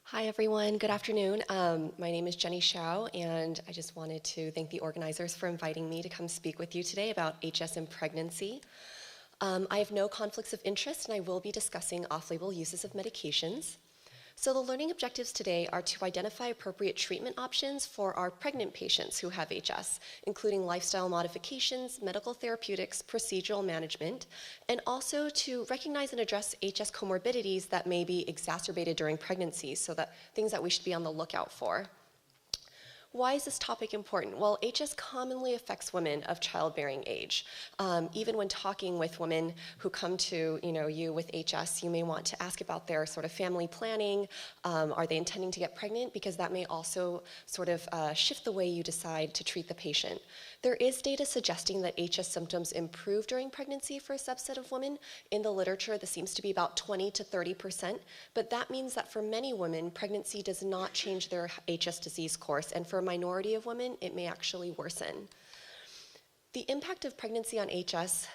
Hi, everyone. Good afternoon. My name is Jenny Hsiao, and I just wanted to thank the organizers for inviting me to come speak with you today about HS and pregnancy. I have no conflicts of interest, and I will be discussing off-label uses of medications. So the learning objectives today are to identify appropriate treatment options for our pregnant patients who have HS, including lifestyle modifications, medical therapeutics, procedural management, and also to recognize and address HS comorbidities that may be exacerbated during pregnancy, so that things that we should be on the lookout for. Why is this topic important? Well, HS commonly affects women of childbearing age. Even when talking with women who come to you with HS, you may want to ask about their sort of family planning. Are they intending to get pregnant? Because that may also sort of shift the way you decide to treat the patient. There is data suggesting that HS symptoms improve during pregnancy for a subset of women. In the literature, this seems to be about 20 to 30%, but that means that for many women, pregnancy does not change their HS disease course, and for a minority of women, it may actually worsen. The impact of pregnancy on HS,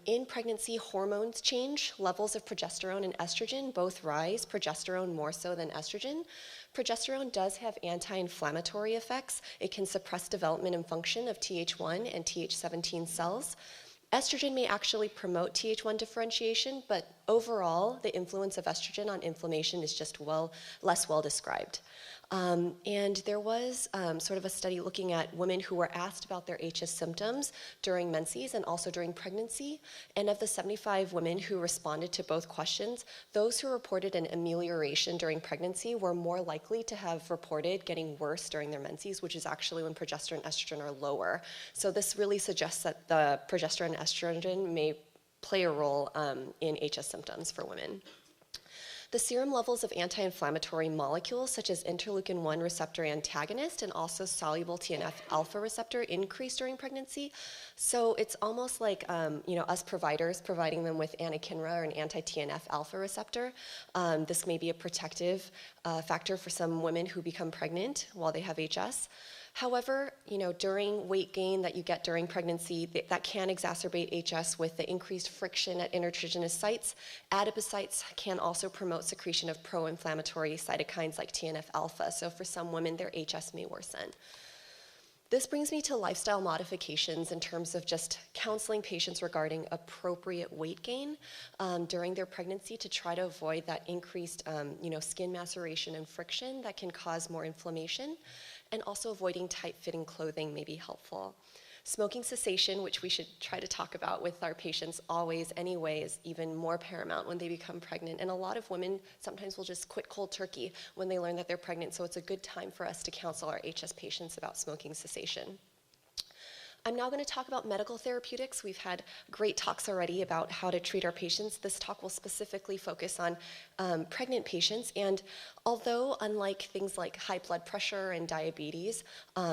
in pregnancy, hormones change. Levels of progesterone and estrogen both rise, progesterone more so than estrogen. Progesterone does have anti-inflammatory effects. It can suppress development and function of Th1 and Th17 cells. Estrogen may actually promote Th1 differentiation, but overall, the influence of estrogen on inflammation is just less well described. And there was sort of a study looking at women who were asked about their HS symptoms during menses and also during pregnancy. And of the 75 women who responded to both questions, those who reported an amelioration during pregnancy were more likely to have reported getting worse during their menses, which is actually when progesterone and estrogen are lower. So this really suggests that the progesterone and estrogen may play a role in HS symptoms for women. The serum levels of anti-inflammatory molecules such as interleukin-1 receptor antagonist and also soluble TNF-alpha receptor increase during pregnancy. So it's almost like us providers providing them with anakinra or an anti-TNF-alpha receptor. This may be a protective factor for some women who become pregnant while they have HS. However, during weight gain that you get during pregnancy, that can exacerbate HS with the increased friction at intertriginous sites. Adipocytes can also promote secretion of pro-inflammatory cytokines like TNF-alpha. So for some women, their HS may worsen. This brings me to lifestyle modifications in terms of just counseling patients regarding appropriate weight gain during their pregnancy to try to avoid that increased skin maceration and friction that can cause more inflammation. And also avoiding tight-fitting clothing may be helpful. Smoking cessation, which we should try to talk about with our patients always anyway, is even more paramount when they become pregnant. And a lot of women sometimes will just quit cold turkey when they learn that they're pregnant, so it's a good time for us to counsel our HS patients about smoking cessation. I'm now going to talk about medical therapeutics. We've had great talks already about how to treat our patients. This talk will specifically focus on pregnant patients. And although unlike things like high blood pressure and diabetes,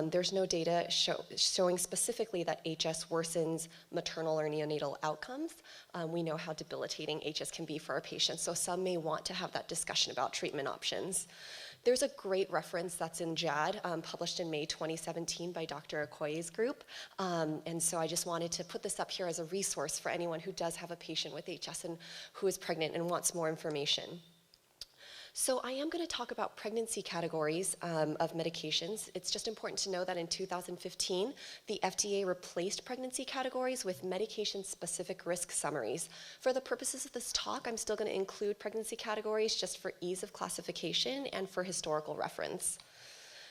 there's no data showing specifically that HS worsens maternal or neonatal outcomes, we know how debilitating HS can be for our patients. So some may want to have that discussion about treatment options. There's a great reference that's in JAD, published in May 2017 by Dr. Okoye's group. And so I just wanted to put this up here as a resource for anyone who does have a patient with HS and who is pregnant and wants more information. So I am going to talk about pregnancy categories of medications. It's just important to know that in 2015, the FDA replaced pregnancy categories with medication-specific risk summaries. For the purposes of this talk, I'm still going to include pregnancy categories just for ease of classification and for historical reference.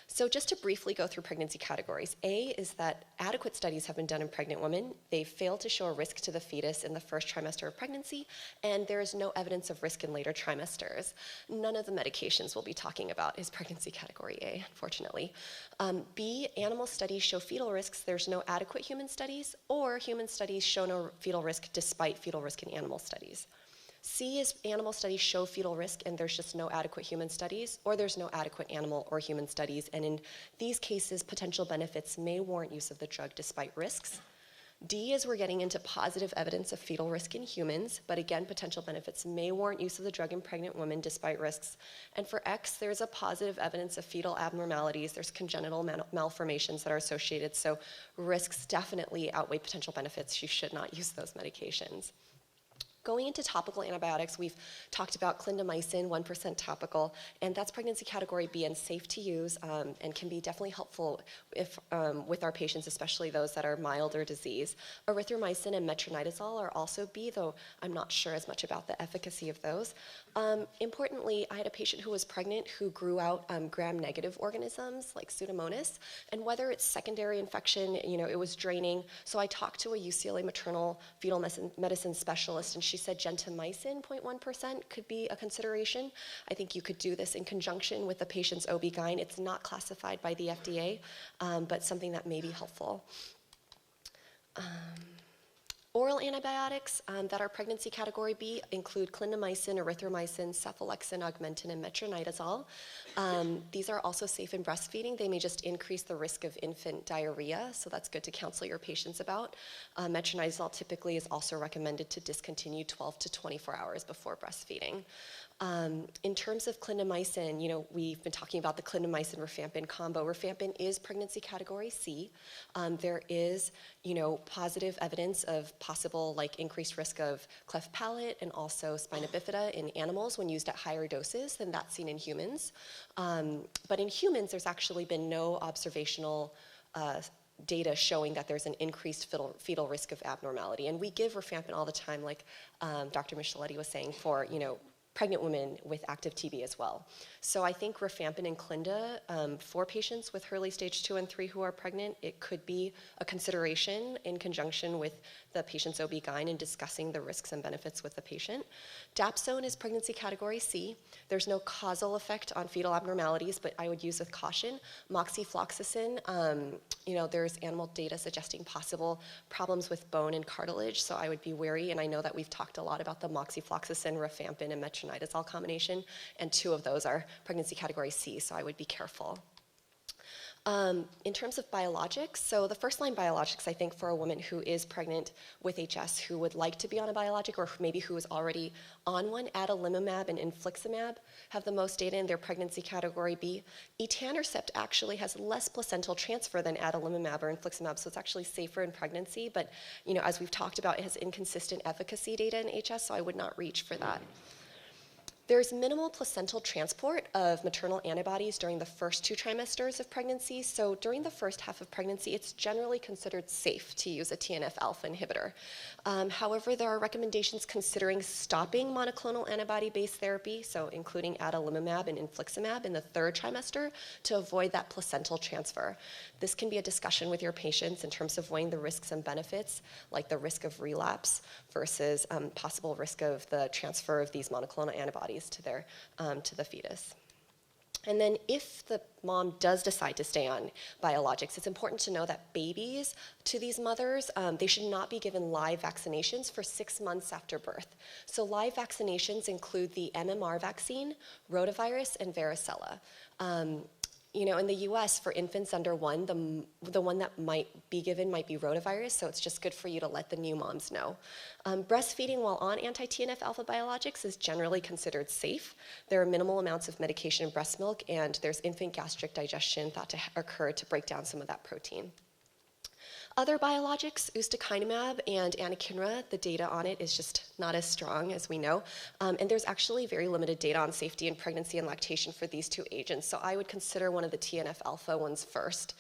So just to briefly go through pregnancy categories, A is that adequate studies have been done in pregnant women. They failed to show a risk to the fetus in the first trimester of pregnancy, and there is no evidence of risk in later trimesters. None of the medications we'll be talking about is pregnancy category A, unfortunately. B, animal studies show fetal risks. There's no adequate human studies, or human studies show no fetal risk despite fetal risk in animal studies. C is animal studies show fetal risk and there's just no adequate human studies, or there's no adequate animal or human studies, and in these cases, potential benefits may warrant use of the drug despite risks. D is we're getting into positive evidence of fetal risk in humans, but again, potential benefits may warrant use of the drug in pregnant women despite risks. And for X, there's a positive evidence of fetal abnormalities. There's congenital malformations that are associated, so risks definitely outweigh potential benefits. You should not use those medications. Going into topical antibiotics, we've talked about clindamycin, 1% topical, and that's pregnancy category B and safe to use and can be definitely helpful if, with our patients, especially those that are milder disease. Erythromycin and metronidazole are also B, though I'm not sure as much about the efficacy of those. Importantly, I had a patient who was pregnant who grew out gram-negative organisms like Pseudomonas, and whether it's secondary infection, it was draining. So I talked to a UCLA maternal fetal medicine specialist, and she said gentamicin, 0.1%, could be a consideration. I think you could do this in conjunction with the patient's OB-GYN. It's not classified by the FDA, but something that may be helpful. Oral antibiotics that are pregnancy category B include clindamycin, erythromycin, cephalexin, augmentin, and metronidazole. These are also safe in breastfeeding. They may just increase the risk of infant diarrhea, so that's good to counsel your patients about. Metronidazole typically is also recommended to discontinue 12 to 24 hours before breastfeeding. In terms of clindamycin, we've been talking about the clindamycin-rifampin combo. Rifampin is pregnancy category C. There is, positive evidence of possible increased risk of cleft palate and also spina bifida in animals when used at higher doses than that's seen in humans. But in humans, there's actually been no observational data showing that there's an increased fetal risk of abnormality. And we give rifampin all the time, like Dr. Micheletti was saying, for, pregnant women with active TB as well. So I think rifampin and clinda for patients with early stage 2 and 3 who are pregnant, it could be a consideration in conjunction with the patient's OB-GYN in discussing the risks and benefits with the patient. Dapsone is pregnancy category C. There's no causal effect on fetal abnormalities, but I would use with caution. Moxifloxacin, there's animal data suggesting possible problems with bone and cartilage, so I would be wary, and I know that we've talked a lot about the moxifloxacin, rifampin, and metronidazole combination, and 2 of those are pregnancy category C, so I would be careful. In terms of biologics, so the first-line biologics, I think, for a woman who is pregnant with HS who would like to be on a biologic or maybe who is already on one, adalimumab and infliximab have the most data in their pregnancy category B. Etanercept actually has less placental transfer than adalimumab or infliximab, so it's actually safer in pregnancy, but as we've talked about, it has inconsistent efficacy data in HS, so I would not reach for that. There's minimal placental transport of maternal antibodies during the first 2 trimesters of pregnancy. So during the first half of pregnancy, it's generally considered safe to use a TNF-alpha inhibitor. However, there are recommendations considering stopping monoclonal antibody-based therapy, so including adalimumab and infliximab in the 3rd trimester to avoid that placental transfer. This can be a discussion with your patients in terms of weighing the risks and benefits, like the risk of relapse versus possible risk of the transfer of these monoclonal antibodies to the fetus. And then if the mom does decide to stay on biologics, it's important to know that babies to these mothers, they should not be given live vaccinations for 6 months after birth. So live vaccinations include the MMR vaccine, rotavirus, and varicella. In the US, for infants under 1, the one that might be given might be rotavirus, so it's just good for you to let the new moms know. Breastfeeding while on anti-TNF-alpha biologics is generally considered safe. There are minimal amounts of medication in breast milk, and there's infant gastric digestion thought to occur to break down some of that protein. Other biologics, ustekinumab and anakinra, the data on it is just not as strong as we know. And there's actually very limited data on safety in pregnancy and lactation for these 2 agents. So I would consider one of the TNF-alpha ones first.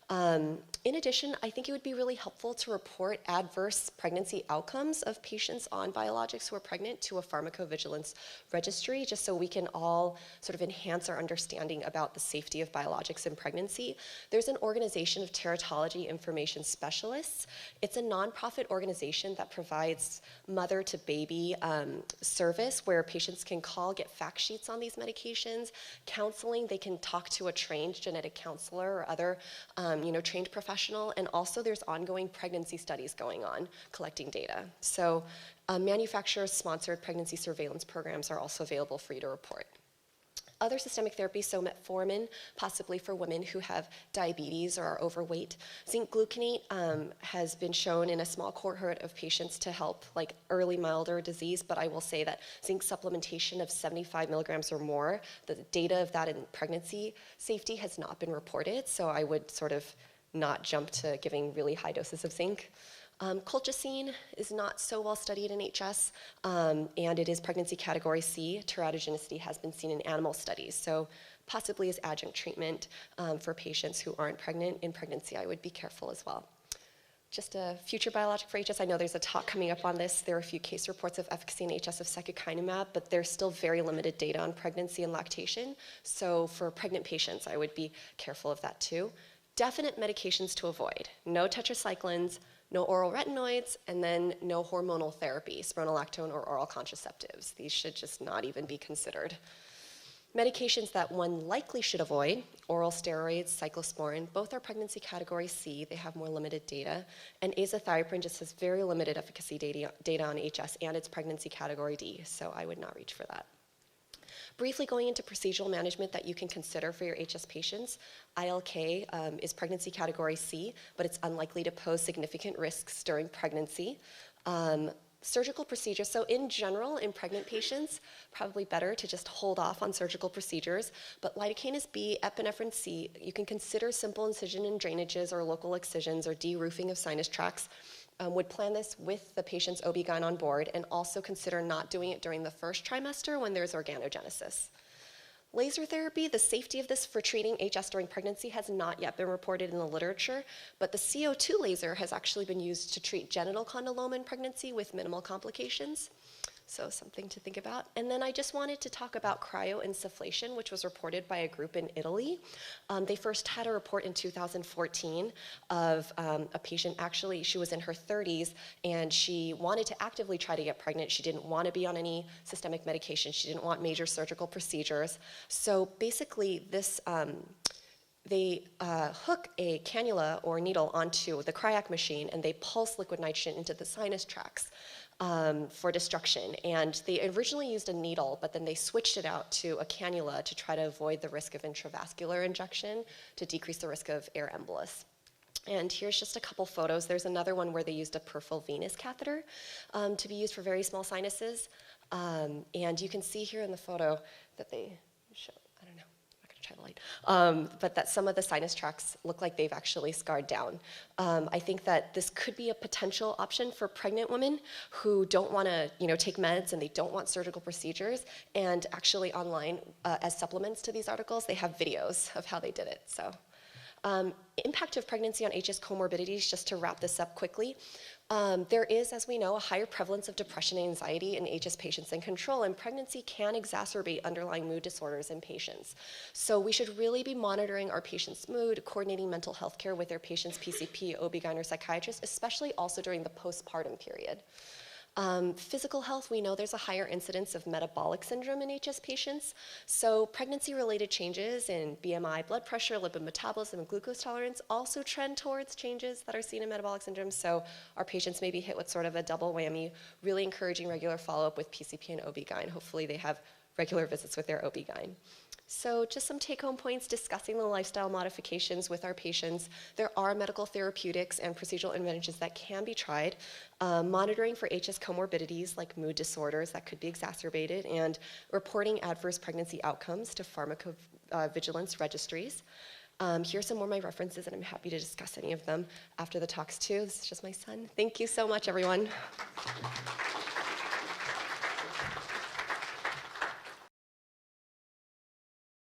In addition, I think it would be really helpful to report adverse pregnancy outcomes of patients on biologics who are pregnant to a pharmacovigilance registry, just so we can all sort of enhance our understanding about the safety of biologics in pregnancy. There's an organization of teratology information specialists. It's a nonprofit organization that provides mother-to-baby service where patients can call, get fact sheets on these medications, counseling. They can talk to a trained genetic counselor or other trained professional, and also there's ongoing pregnancy studies going on, collecting data. So manufacturer-sponsored pregnancy surveillance programs are also available for you to report. Other systemic therapies, so metformin, possibly for women who have diabetes or are overweight. Zinc gluconate has been shown in a small cohort of patients to help early milder disease, but I will say that zinc supplementation of 75 milligrams or more, the data of that in pregnancy safety has not been reported, so I would sort of not jump to giving really high doses of zinc. Colchicine is not so well studied in HS, and it is pregnancy category C. Teratogenicity has been seen in animal studies, so possibly as adjunct treatment for patients who aren't pregnant in pregnancy, I would be careful as well. Just a future biologic for HS, I know there's a talk coming up on this. There are a few case reports of efficacy in HS of secukinumab, but there's still very limited data on pregnancy and lactation. So for pregnant patients, I would be careful of that too. Definite medications to avoid: no tetracyclines, no oral retinoids, and then no hormonal therapy, spironolactone or oral contraceptives. These should just not even be considered. Medications that one likely should avoid: oral steroids, cyclosporin, both are pregnancy category C. They have more limited data. And azathioprine just has very limited efficacy data on HS, and it's pregnancy category D, so I would not reach for that. Briefly going into procedural management that you can consider for your HS patients: ILK is pregnancy category C, but it's unlikely to pose significant risks during pregnancy. Surgical procedures, so in general, in pregnant patients, probably better to just hold off on surgical procedures, but lidocaine B, epinephrine C, you can consider simple incision and drainages or local excisions or de-roofing of sinus tracts. Would plan this with the patient's OB-GYN on board, and also consider not doing it during the first trimester when there's organogenesis. Laser therapy, the safety of this for treating HS during pregnancy has not yet been reported in the literature, but the CO2 laser has actually been used to treat genital condyloma in pregnancy with minimal complications. So something to think about. And then I just wanted to talk about cryoinsufflation, which was reported by a group in Italy. They first had a report in 2014 of a patient. Actually, she was in her 30s, and she wanted to actively try to get pregnant. She didn't want to be on any systemic medication. She didn't want major surgical procedures. So basically, this they hook a cannula or needle onto the cryoac machine, and they pulse liquid nitrogen into the sinus tracts for destruction. And they originally used a needle, but then they switched it out to a cannula to try to avoid the risk of intravascular injection to decrease the risk of air embolus. And here's just a couple photos. There's another one where they used a peripheral venous catheter to be used for very small sinuses. And you can see here in the photo that they show, I don't know, try the light, but that some of the sinus tracts look like they've actually scarred down. I think that this could be a potential option for pregnant women who don't want to, take meds and they don't want surgical procedures. And actually online, as supplements to these articles, they have videos of how they did it. So, impact of pregnancy on HS comorbidities, just to wrap this up quickly. There is, as we know, a higher prevalence of depression and anxiety in HS patients than control, and pregnancy can exacerbate underlying mood disorders in patients. So we should really be monitoring our patients' mood, coordinating mental health care with their patient's PCP, OB-GYN, or psychiatrist, especially also during the postpartum period. Physical health, we know there's a higher incidence of metabolic syndrome in HS patients. So pregnancy-related changes in BMI, blood pressure, lipid metabolism, and glucose tolerance also trend towards changes that are seen in metabolic syndrome. So our patients may be hit with sort of a double whammy, really encouraging regular follow-up with PCP and OB-GYN. Hopefully they have regular visits with their OB-GYN. So just some take-home points discussing the lifestyle modifications with our patients. There are medical therapeutics and procedural interventions that can be tried. Monitoring for HS comorbidities like mood disorders that could be exacerbated, and reporting adverse pregnancy outcomes to pharmacovigilance registries. Here's some more of my references, and I'm happy to discuss any of them after the talks too. This is just my son. Thank you so much, everyone.